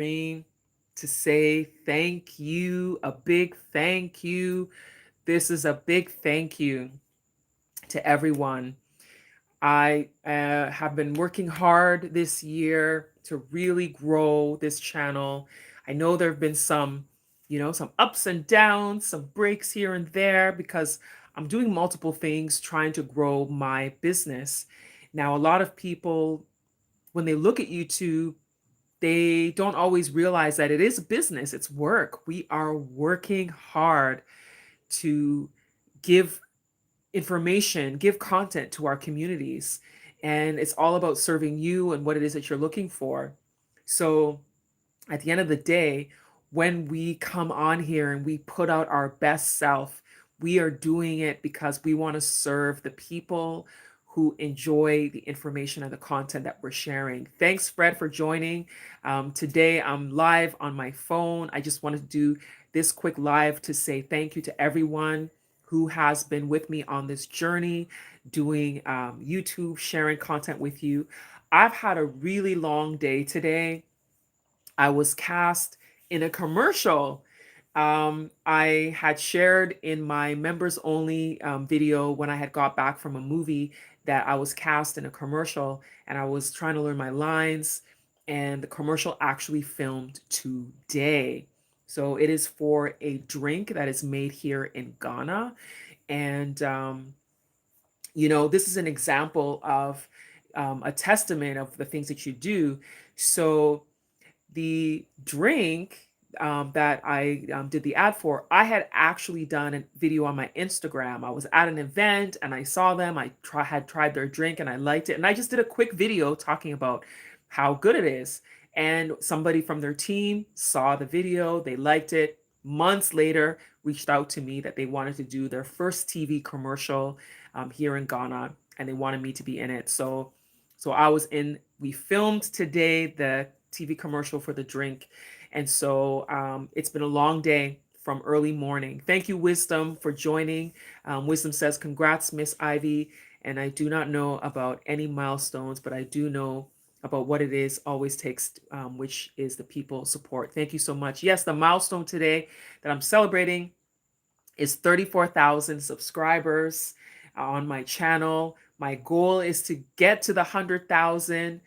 screen to say thank you, a big thank you. This is a big thank you to everyone. I have been working hard this year to really grow this channel. I know there have been some ups and downs, some breaks here and there because I'm doing multiple things trying to grow my business. Now, a lot of people, when they look at YouTube, they don't always realize that it is a business, it's work. We are working hard to give information, give content to our communities. And it's all about serving you and what it is that you're looking for. So at the end of the day, when we come on here and we put out our best self, we are doing it because we want to serve the people who enjoy the information and the content that we're sharing. Thanks, Fred, for joining. Today, I'm live on my phone. I just wanted to do this quick live to say thank you to everyone who has been with me on this journey, doing YouTube, sharing content with you. I've had a really long day today. I was cast in a commercial. I had shared in my members only video when I had got back from a movie that I was cast in a commercial and I was trying to learn my lines. And the commercial actually filmed today. So it is for a drink that is made here in Ghana. And, this is an example of a testament of the things that you do. So, the drink that I did the ad for, I had actually done a video on my Instagram. I was at an event and I saw them. Had tried their drink and I liked it. And I just did a quick video talking about how good it is. And somebody from their team saw the video, they liked it. Months later, reached out to me that they wanted to do their first TV commercial here in Ghana, and they wanted me to be in it. So I was in. We filmed today the TV commercial for the drink. And so it's been a long day from early morning. Thank you, Wisdom, for joining. Wisdom says, congrats, Miss Ivy. And I do not know about any milestones, but I do know about what it is always takes, which is the people support. Thank you so much. Yes, the milestone today that I'm celebrating is 34,000 subscribers on my channel. My goal is to get to the 100,000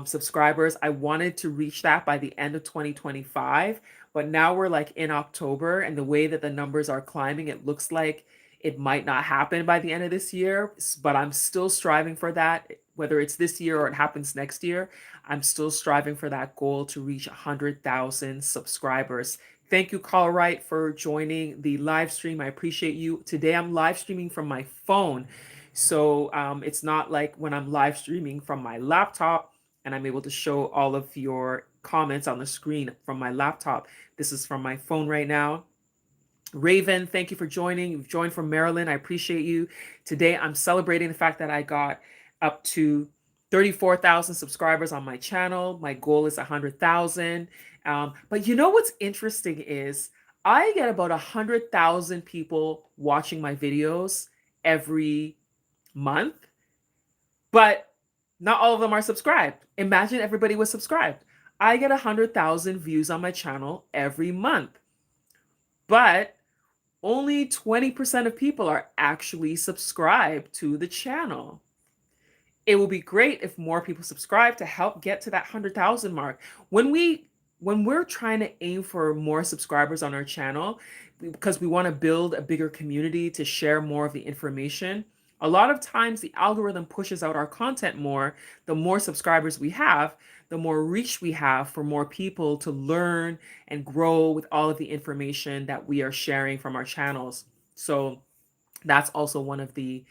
subscribers. I wanted to reach that by the end of 2025, but now we're like in October, and the way that the numbers are climbing, it looks like it might not happen by the end of this year, but I'm still striving for that. Whether it's this year or it happens next year, I'm still striving for that goal to reach 100,000 subscribers. Thank you, Carl Wright, for joining the live stream. I appreciate you. Today, I'm live streaming from my phone. So it's not like when I'm live streaming from my laptop and I'm able to show all of your comments on the screen from my laptop. This is from my phone right now. Raven, thank you for joining. You've joined from Maryland. I appreciate you. Today, I'm celebrating the fact that I got up to 34,000 subscribers on my channel. My goal is 100,000. But you know what's interesting is I get about 100,000 people watching my videos every month, but not all of them are subscribed. Imagine everybody was subscribed. I get 100,000 views on my channel every month, but only 20% of people are actually subscribed to the channel. It will be great if more people subscribe to help get to that 100,000 mark. When we're trying to aim for more subscribers on our channel, because we want to build a bigger community to share more of the information, a lot of times the algorithm pushes out our content more. The more subscribers we have, the more reach we have for more people to learn and grow with all of the information that we are sharing from our channels. So that's also one of the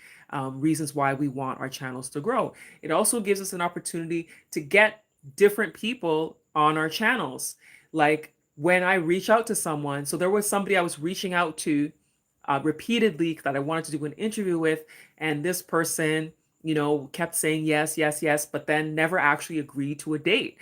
reasons why we want our channels to grow. It also gives us an opportunity to get different people on our channels. Like when I reach out to someone, so there was somebody I was reaching out to repeatedly that I wanted to do an interview with, and this person, kept saying yes, yes, yes, but then never actually agreed to a date.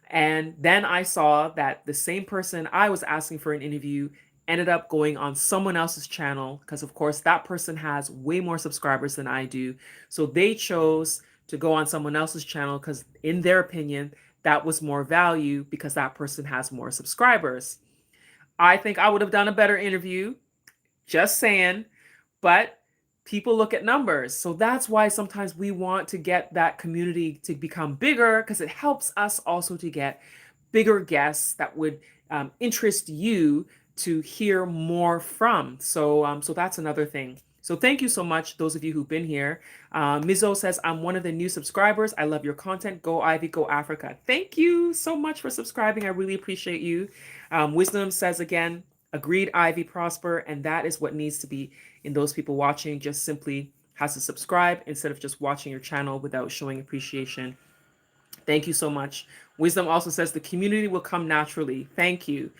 And then I saw that the same person I was asking for an interview ended up going on someone else's channel because, of course, that person has way more subscribers than I do. So they chose to go on someone else's channel because, in their opinion, that was more value because that person has more subscribers. I think I would have done a better interview, just saying, but people look at numbers. So that's why sometimes we want to get that community to become bigger, because it helps us also to get bigger guests that would interest you to hear more from. So that's another thing. So thank you so much, those of you who've been here. Mizo says, I'm one of the new subscribers. I love your content. Go Ivy, go Africa. Thank you so much for subscribing. I really appreciate you. Wisdom says again, agreed, Ivy, prosper. And that is what needs to be in those people watching. Just simply has to subscribe instead of just watching your channel without showing appreciation. Thank you so much. Wisdom also says the community will come naturally. Thank you.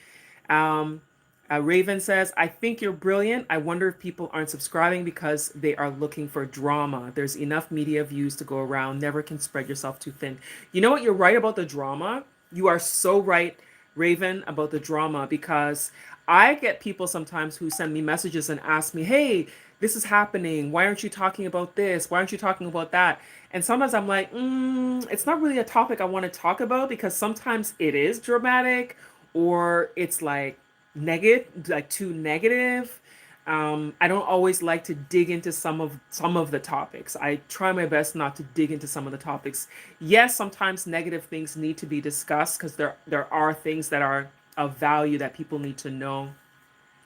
Um, Raven says, I think you're brilliant. I wonder if people aren't subscribing because they are looking for drama. There's enough media views to go around. Never can spread yourself too thin. You know what? You're right about the drama. You are so right, Raven, about the drama, because I get people sometimes who send me messages and ask me, hey, this is happening. Why aren't you talking about this? Why aren't you talking about that? And sometimes I'm like, it's not really a topic I want to talk about, because sometimes it is dramatic or it's like negative, like too negative. I don't always like to dig into some of the topics. I try my best not to dig into some of the topics. Yes, sometimes negative things need to be discussed because there are things that are of value that people need to know.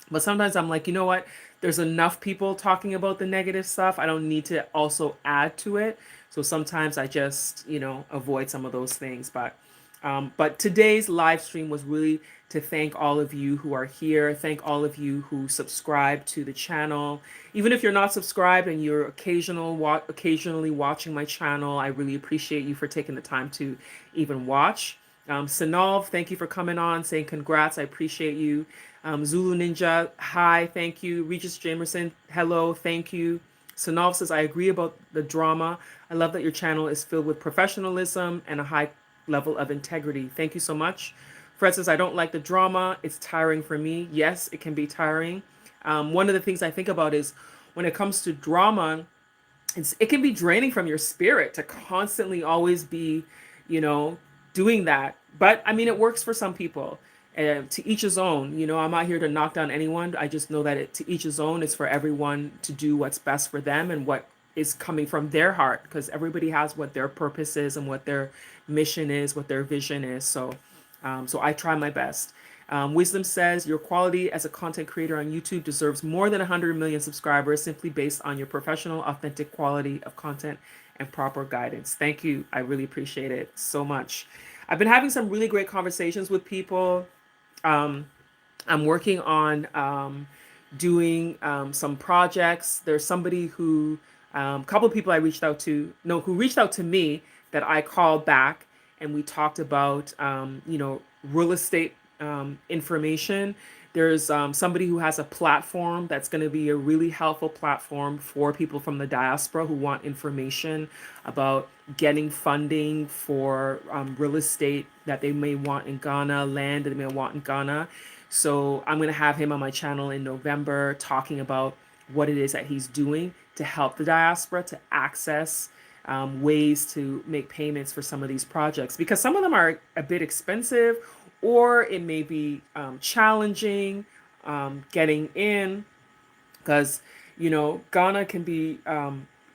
But sometimes I'm like, you know what? There's enough people talking about the negative stuff. I don't need to also add to it. So sometimes I just, avoid some of those things. But today's live stream was really to thank all of you who are here. Thank all of you who subscribe to the channel. Even if you're not subscribed and you're occasionally watching my channel, I really appreciate you for taking the time to even watch. Sanov, thank you for coming on, saying congrats. I appreciate you. Zulu Ninja, hi, thank you. Regis Jamerson, hello, thank you. Sanov says, I agree about the drama. I love that your channel is filled with professionalism and a high level of integrity. Thank you so much. Fred says, I don't like the drama. It's tiring for me. Yes, it can be tiring. One of the things I think about is when it comes to drama, it can be draining from your spirit to constantly always be, you know, doing that. But I mean, it works for some people. To each his own. I'm not here to knock down anyone. I just know that to each his own. It's for everyone to do what's best for them and what is coming from their heart, because everybody has what their purpose is and what their mission is, what their vision is. So I try my best. Wisdom says your quality as a content creator on YouTube deserves more than 100 million subscribers simply based on your professional, authentic quality of content and proper guidance. Thank you. I really appreciate it so much. I've been having some really great conversations with people. I'm working on doing some projects. There's somebody who, a couple of people I reached out to, no, who reached out to me that I called back, and we talked about, real estate information. There's somebody who has a platform that's going to be a really helpful platform for people from the diaspora who want information about getting funding for real estate that they may want in Ghana, land that they may want in Ghana. So I'm going to have him on my channel in November talking about what it is that he's doing to help the diaspora to access ways to make payments for some of these projects, because some of them are a bit expensive, or it may be challenging getting in, because Ghana can be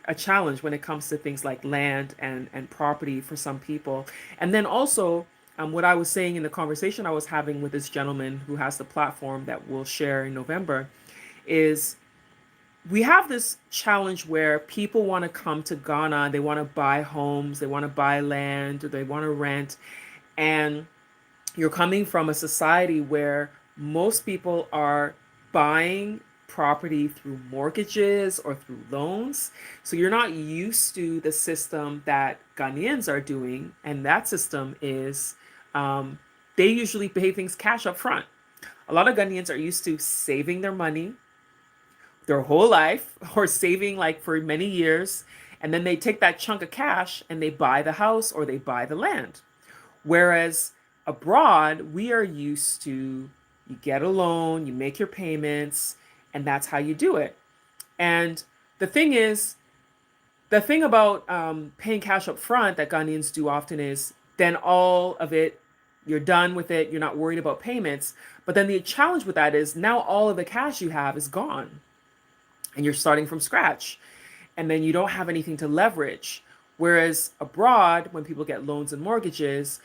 a challenge when it comes to things like land and property for some people. And then also what I was saying in the conversation I was having with this gentleman who has the platform that we'll share in November is we have this challenge where people want to come to Ghana, they want to buy homes, they want to buy land, or they want to rent, and you're coming from a society where most people are buying property through mortgages or through loans. So you're not used to the system that Ghanaians are doing. And that system is they usually pay things cash up front. A lot of Ghanaians are used to saving their money their whole life, or saving like for many years. And then they take that chunk of cash and they buy the house or they buy the land. Whereas abroad, we are used to, you get a loan, you make your payments, and that's how you do it. And the thing is, the thing about paying cash up front that Ghanaians do often is then all of it, you're done with it. You're not worried about payments. But then the challenge with that is now all of the cash you have is gone and you're starting from scratch. And then you don't have anything to leverage. Whereas abroad, when people get loans and mortgages,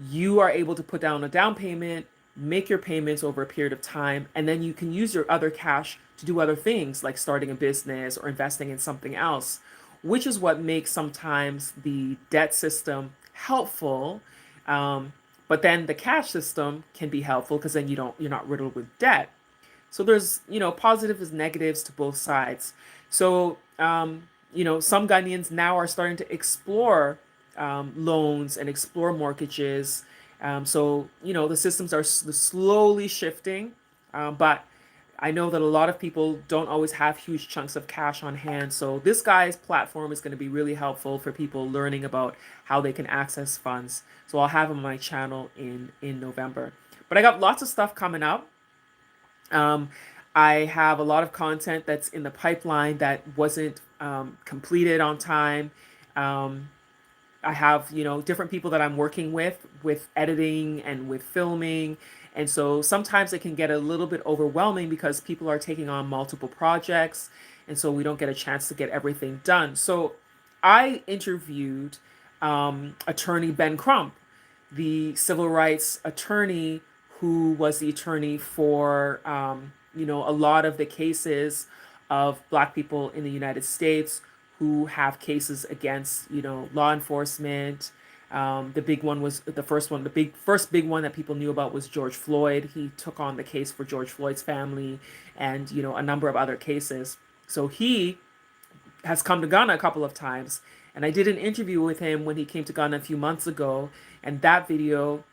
you are able to put down a down payment, make your payments over a period of time, and then you can use your other cash to do other things like starting a business or investing in something else, which is what makes sometimes the debt system helpful. Um, but then the cash system can be helpful because then you're not riddled with debt. So there's, positives and negatives to both sides. So, some Ghanaians now are starting to explore loans and explore mortgages. So, the systems are slowly shifting. But I know that a lot of people don't always have huge chunks of cash on hand. So this guy's platform is going to be really helpful for people learning about how they can access funds. So I'll have him on my channel in November. But I got lots of stuff coming up. Um, I have a lot of content that's in the pipeline that wasn't completed on time. Um, I have, different people that I'm working with editing and with filming. And so sometimes it can get a little bit overwhelming because people are taking on multiple projects. And so we don't get a chance to get everything done. So I interviewed attorney Ben Crump, the civil rights attorney who was the attorney for, a lot of the cases of Black people in the United States who have cases against, law enforcement. The big one was the first one. The first big one that people knew about was George Floyd. He took on the case for George Floyd's family, and a number of other cases. So he has come to Ghana a couple of times, and I did an interview with him when he came to Ghana a few months ago. And that video,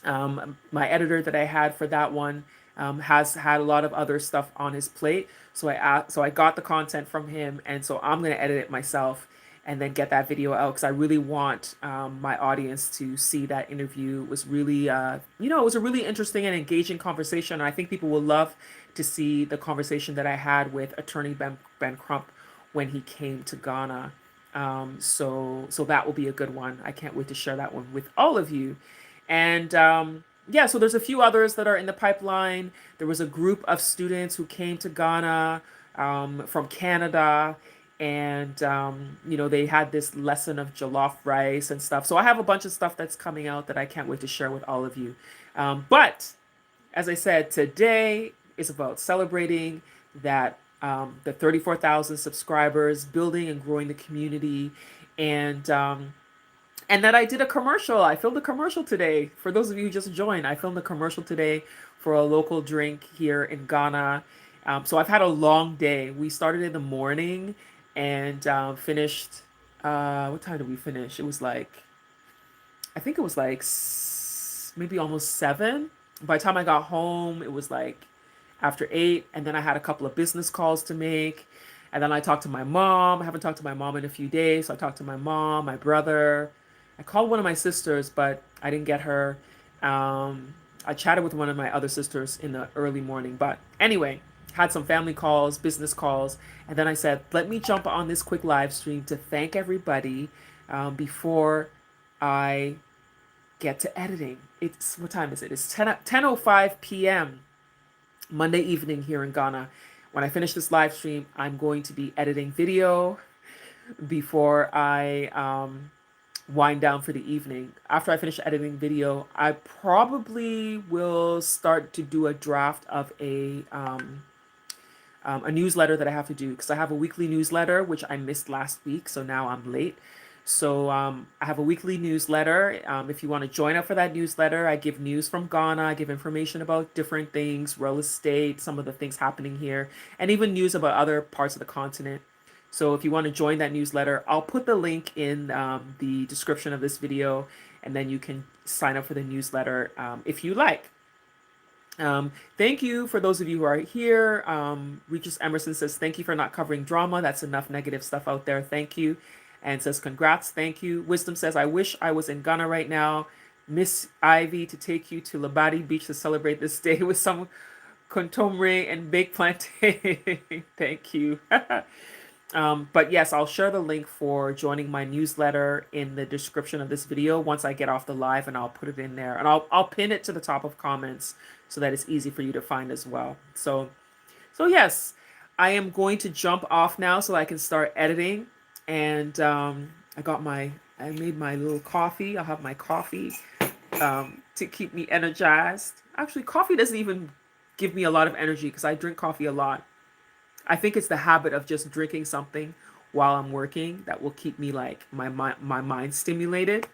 my editor that I had for that one has had a lot of other stuff on his plate. So I got the content from him, and so I'm gonna edit it myself and then get that video out because I really want my audience to see that interview. It was really, it was a really interesting and engaging conversation. And I think people will love to see the conversation that I had with attorney Ben Crump when he came to Ghana. So that will be a good one. I can't wait to share that one with all of you. And yeah, so there's a few others that are in the pipeline. There was a group of students who came to Ghana from Canada, and they had this lesson of jollof rice and stuff. So I have a bunch of stuff that's coming out that I can't wait to share with all of you. But as I said, today is about celebrating that the 34,000 subscribers, building and growing the community, and that I did a commercial. I filmed a commercial today. For those of you who just joined, I filmed a commercial today for a local drink here in Ghana. So I've had a long day. We started in the morning and finished. What time did we finish? It was like, I think it was like maybe almost 7. By the time I got home, it was like after 8. And then I had a couple of business calls to make. And then I talked to my mom. I haven't talked to my mom in a few days. So I talked to my mom, my brother. I called one of my sisters, but I didn't get her. I chatted with one of my other sisters in the early morning. But anyway, had some family calls, business calls. And then I said, let me jump on this quick live stream to thank everybody before I get to editing. It's, what time is it? It's 10:05 p.m. Monday evening here in Ghana. When I finish this live stream, I'm going to be editing video before I wind down for the evening. After I finish editing video, I probably will start to do a draft of a newsletter that I have to do because I have a weekly newsletter, which I missed last week. So now I'm late. So I have a weekly newsletter. If you want to join up for that newsletter, I give news from Ghana. I give information about different things, real estate, some of the things happening here, and even news about other parts of the continent. So if you want to join that newsletter, I'll put the link in the description of this video, and then you can sign up for the newsletter if you like. Thank you for those of you who are here. Regis Emerson says, thank you for not covering drama. That's enough negative stuff out there. Thank you. And says, congrats. Thank you. Wisdom says, I wish I was in Ghana right now. Miss Ivy to take you to Labadi Beach to celebrate this day with some contomere and baked plantain. Thank you. But yes, I'll share the link for joining my newsletter in the description of this video once I get off the live, and I'll put it in there, and I'll pin it to the top of comments so that it's easy for you to find as well. So yes, I am going to jump off now so I can start editing. And I made my little coffee. I'll have my coffee to keep me energized. Actually, coffee doesn't even give me a lot of energy because I drink coffee a lot. I think it's the habit of just drinking something while I'm working that will keep me like my mind stimulated.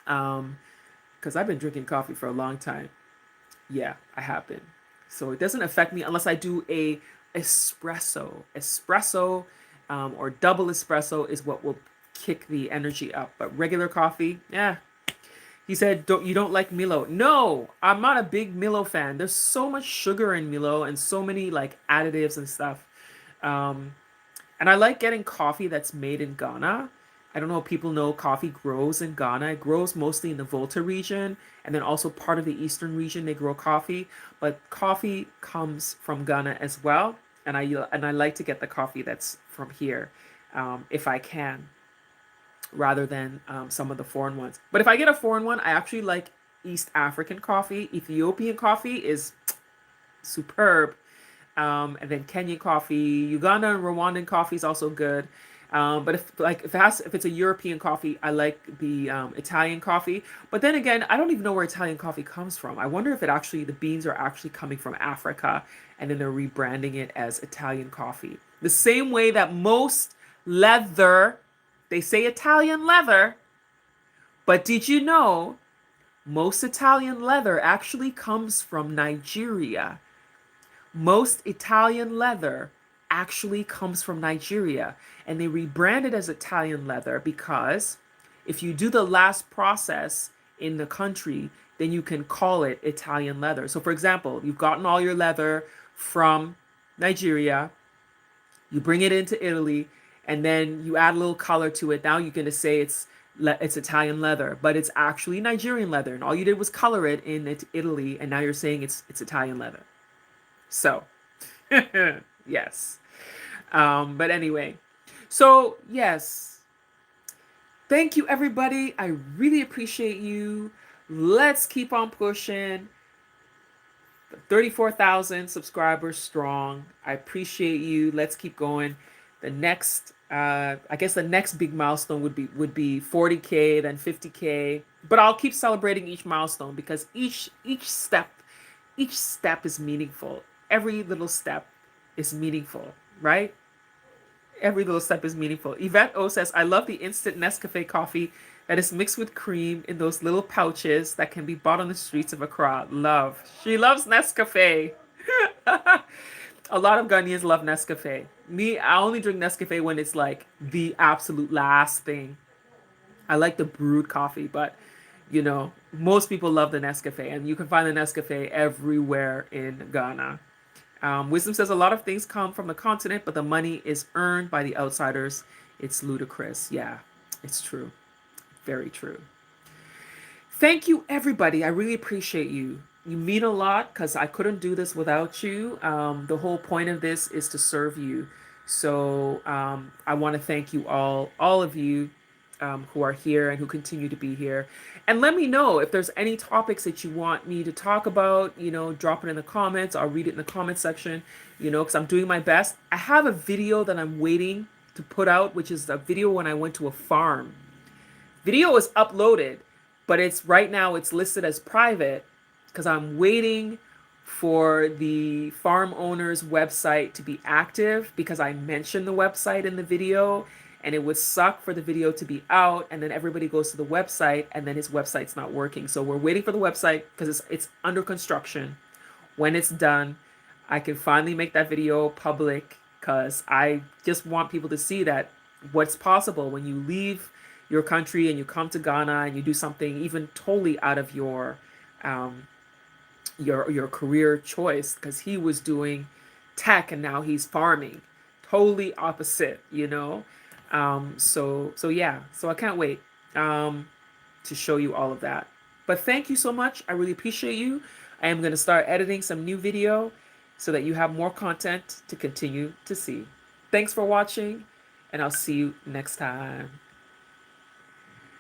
Because I've been drinking coffee for a long time. Yeah, I have been. So it doesn't affect me unless I do a espresso. Or double espresso is what will kick the energy up. But regular coffee, yeah. He said, you don't like Milo?" No, I'm not a big Milo fan. There's so much sugar in Milo and so many like additives and stuff. Um, and I like getting coffee that's made in Ghana. I don't know if people know coffee grows in Ghana. It grows mostly in the Volta region, and then also part of the eastern region they grow coffee. But coffee comes from Ghana as well, and I like to get the coffee that's from here, if I can, rather than some of the foreign ones. But if I get a foreign one, I actually like East African coffee. Ethiopian coffee is superb. And then Kenyan coffee, Uganda and Rwandan coffee is also good. But if it's a European coffee, I like the Italian coffee. But then again, I don't even know where Italian coffee comes from. I wonder if the beans are actually coming from Africa, and then they're rebranding it as Italian coffee. The same way that most leather, they say Italian leather, but did you know most Italian leather actually comes from Nigeria? Most Italian leather actually comes from Nigeria, and they rebrand it as Italian leather because if you do the last process in the country, then you can call it Italian leather. So, for example, you've gotten all your leather from Nigeria, you bring it into Italy, and then you add a little color to it. Now you're going to say it's Italian leather, but it's actually Nigerian leather, and all you did was color it in Italy, and now you're saying it's Italian leather. So, yes. But anyway, so yes, thank you everybody. I really appreciate you. Let's keep on pushing. 34,000 subscribers strong. I appreciate you. Let's keep going. The next, I guess the next big milestone would be 40K, then 50K. But I'll keep celebrating each milestone because each step is meaningful. Every little step is meaningful, right? Every little step is meaningful. Yvette O says, I love the instant Nescafe coffee that is mixed with cream in those little pouches that can be bought on the streets of Accra. Love. She loves Nescafe. A lot of Ghanaians love Nescafe. Me, I only drink Nescafe when it's like the absolute last thing. I like the brewed coffee, but most people love the Nescafe, and you can find the Nescafe everywhere in Ghana. Wisdom says a lot of things come from the continent, but the money is earned by the outsiders. It's ludicrous. Yeah, it's true. Very true. Thank you, everybody. I really appreciate you. You mean a lot because I couldn't do this without you. The whole point of this is to serve you. So I want to thank you all of you who are here and who continue to be here. And let me know if there's any topics that you want me to talk about, drop it in the comments. I'll read it in the comment section, because I'm doing my best. I have a video that I'm waiting to put out, which is a video when I went to a farm. Video is uploaded, but right now it's listed as private because I'm waiting for the farm owner's website to be active because I mentioned the website in the video, and it would suck for the video to be out and then everybody goes to the website and then his website's not working. So we're waiting for the website because it's under construction. When it's done, I can finally make that video public because I just want people to see that what's possible when you leave your country and you come to Ghana and you do something even totally out of your career choice, because he was doing tech and now he's farming. Totally opposite, So yeah, so I can't wait to show you all of that. But thank you so much. I really appreciate you. I am going to start editing some new video so that you have more content to continue to see. Thanks for watching. and I'll see you next time.